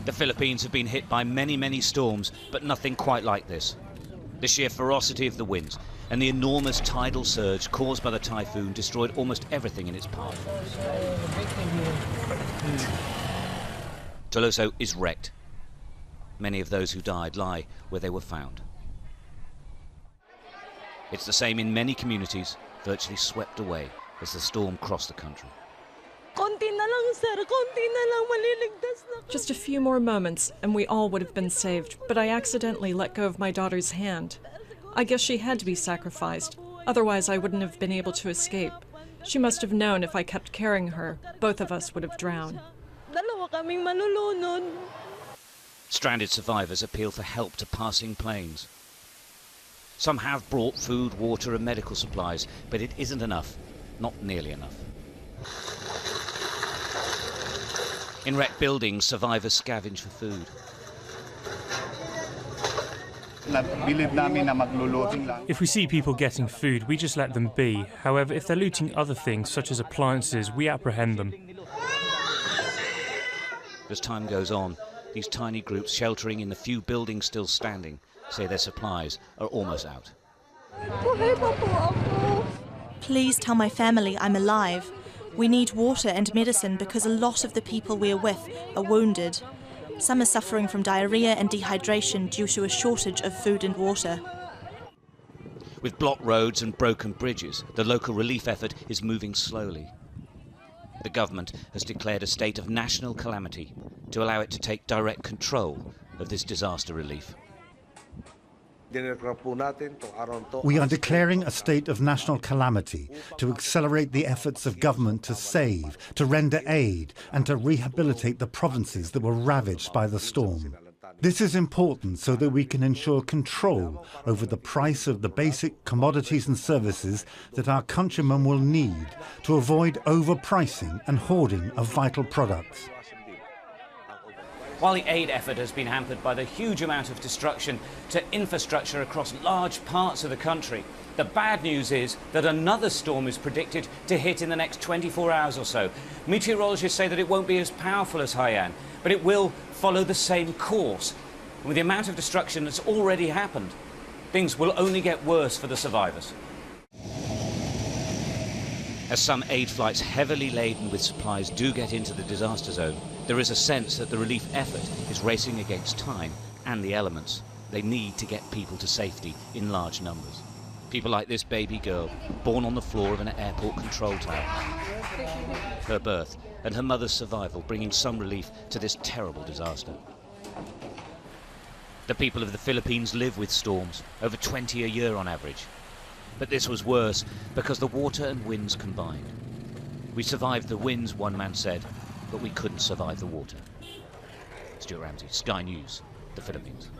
The Philippines have been hit by many storms, but nothing quite like this. The sheer ferocity of the winds and the enormous tidal surge caused by the typhoon destroyed almost everything in its path. Toloso is wrecked. Many of those who died lie where they were found. It's the same in many communities, virtually swept away as the storm crossed the country. Just a few more moments and we all would have been saved, but I accidentally let go of my daughter's hand. I guess she had to be sacrificed, otherwise I wouldn't have been able to escape. She must have known if I kept carrying her, both of us would have drowned. Stranded survivors appeal for help to passing planes. Some have brought food, water and medical supplies, but it isn't enough, not nearly enough. In wrecked buildings, survivors scavenge for food. If we see people getting food, we just let them be. However, if they're looting other things, such as appliances, we apprehend them. As time goes on, these tiny groups sheltering in the few buildings still standing say their supplies are almost out. Please tell my family I'm alive. We need water and medicine because a lot of the people we're with are wounded. Some are suffering from diarrhea and dehydration due to a shortage of food and water. With blocked roads and broken bridges, the local relief effort is moving slowly. The government has declared a state of national calamity to allow it to take direct control of this disaster relief. We are declaring a state of national calamity to accelerate the efforts of government to save, to render aid and to rehabilitate the provinces that were ravaged by the storm. This is important so that we can ensure control over the price of the basic commodities and services that our countrymen will need to avoid overpricing and hoarding of vital products. While the aid effort has been hampered by the huge amount of destruction to infrastructure across large parts of the country, the bad news is that another storm is predicted to hit in the next 24 hours or so. Meteorologists say that it won't be as powerful as Haiyan, but it will follow the same course. And with the amount of destruction that's already happened, things will only get worse for the survivors. As some aid flights heavily laden with supplies do get into the disaster zone, there is a sense that the relief effort is racing against time and the elements. They need to get people to safety in large numbers. People like this baby girl, born on the floor of an airport control tower. Her birth and her mother's survival bringing some relief to this terrible disaster. The people of the Philippines live with storms, over 20 a year on average. But this was worse because the water and winds combined. We survived the winds, one man said, but we couldn't survive the water. Stuart Ramsey, Sky News, the Philippines.